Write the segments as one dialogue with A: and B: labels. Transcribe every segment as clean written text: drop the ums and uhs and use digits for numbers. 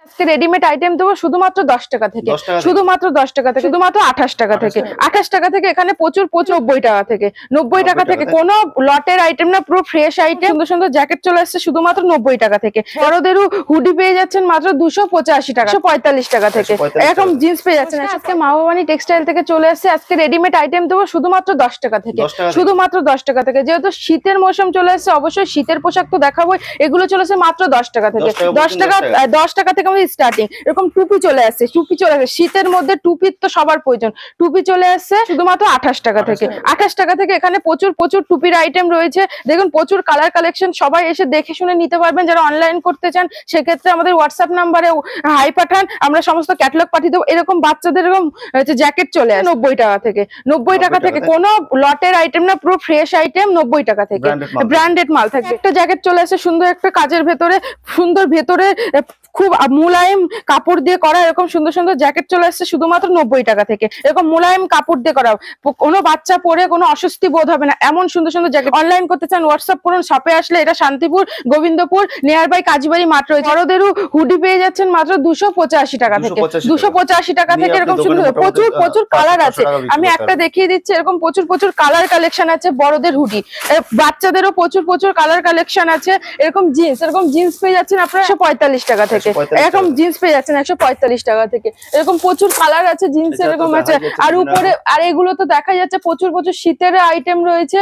A: আজকে readymade item দেবো শুধুমাত্র 10 টাকা থেকে, শুধুমাত্র 10 টাকা থেকে, শুধুমাত্র 28 টাকা থেকে, 28 টাকা থেকে। এখানে প্রচুর 90 টাকা থেকে, 90 টাকা থেকে কোনো লটের আইটেম না, পুরো ফ্রেশ আইটেম। সুন্দর সুন্দর জ্যাকেট চলে আসছে শুধুমাত্র 90 টাকা থেকে। বড়দেরও হুডি পেয়ে যাচ্ছেন মাত্র 285 টাকা, 145 টাকা থেকে। এরকম জিন্স পেয়ে যাচ্ছেন। আজকে মা ভবানী টেক্সটাইল থেকে চলে আসছে। আজকে রেডিমেড আইটেম দেবো শুধুমাত্র 10 টাকা থেকে, শুধুমাত্র 10 টাকা থেকে। যেহেতু শীতের মৌসুম চলে আসছে, অবশ্যই শীতের পোশাক তো দেখাবো। এগুলো চলেছে মাত্র 10 টাকা থেকে, 10 টাকা থেকে আমাদের স্টার্টিং। এরকম টুপি চলে আসছে, টুপি চলে আসছে শীতের মধ্যে, টুপির তো সবার প্রয়োজন। টুপি চলে আসছে শুধুমাত্র 28 টাকা থেকে, 28 টাকা থেকে। এখানে প্রচুর প্রচুর টুপির আইটেম রয়েছে। দেখুন প্রচুর কালার কালেকশন, সবাই এসে দেখে শুনে নিতে পারবেন। যারা অনলাইন করতে চান সেক্ষেত্রে আমাদের হোয়াটসঅ্যাপ নাম্বারে হাই পাঠান, আমরা সমস্ত ক্যাটালগ পাঠিয়ে দেবো। এরকম বাচ্চাদের এরকম জ্যাকেট চলে আসে 90 টাকা থেকে, 90 টাকা থেকে। কোনো লটের আইটেম না, পুরো ফ্রেশ আইটেম 90 টাকা থেকে, ব্র্যান্ডেড মাল থাকে। একটা জ্যাকেট চলে আসে সুন্দর একটা কাজের ভেতরে, সুন্দর ভেতরে খুব মোলায়েম কাপড় দিয়ে করা। এরকম সুন্দর সুন্দর জ্যাকেট চলে আসছে শুধুমাত্র 90 টাকা থেকে। এরকম মোলায়েম কাপড় দিয়ে করা, কোনো বাচ্চা পরে কোনো অস্বস্তি বোধ হবে না, এমন সুন্দর সুন্দর জ্যাকেট। অনলাইন করতে চান হোয়াটসঅ্যাপ করুন। শপে আসলে এটা শান্তিপুর, গোবিন্দপুর, নিয়ার বাই কাজীবাড়ি মাঠ রয়েছে। বড়দেরও হুডি পেয়ে যাচ্ছেন মাত্র 285 টাকা থেকে, 285 টাকা থেকে। এরকম সুন্দর প্রচুর প্রচুর কালার আছে, আমি একটা দেখিয়ে দিচ্ছি। এরকম প্রচুর প্রচুর কালার কালেকশন আছে বড়দের হুডি, বাচ্চাদেরও প্রচুর প্রচুর কালার কালেকশন আছে। এরকম জিন্স পেয়ে যাচ্ছেন আপনারা 145 টাকা থেকে। এরকম জিন্স পেয়ে যাচ্ছেন 145 টাকা থেকে। এরকম প্রচুর কালার আছে জিন্স, এরকম আছে। আর উপরে আর এগুলো তো দেখা যাচ্ছে প্রচুর প্রচুর শীতের আইটেম রয়েছে।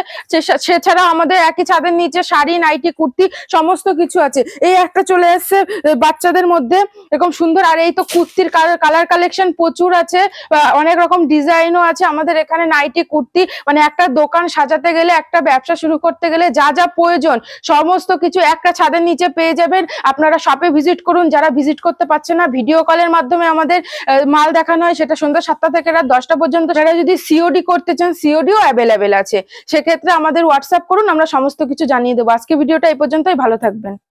A: সেছাড়া আমাদের একই ছাদের নিচে শাড়ি, নাইটি, কুর্তি সমস্ত কিছু আছে। এই একটা চলে এসছে বাচ্চাদের মধ্যে এরকম সুন্দর। আর এই তো কুর্তির কালার কালেকশন প্রচুর আছে, অনেক রকম ডিজাইনও আছে আমাদের এখানে। নাইটি, কুর্তি, মানে একটা দোকান সাজাতে গেলে, একটা ব্যবসা শুরু করতে গেলে যা যা প্রয়োজন সমস্ত কিছু একটা ছাদের নিচে পেয়ে যাবেন। আপনারা শপে ভিজিট করুন। যারা ভিজিট করতে পারছে না, ভিডিও কলের মাধ্যমে আমাদের মাল দেখানো হয়, সেটা সন্ধ্যা 7টা থেকে রাত 10টা পর্যন্ত। যারা যদি সিওডি করতে চান, সিওডিও অ্যাভেলেবেল আছে। সেক্ষেত্রে আমাদের হোয়াটসঅ্যাপ করুন, আমরা সমস্ত কিছু জানিয়ে দেবো। আজকে ভিডিওটা এই পর্যন্তই, ভালো থাকবেন।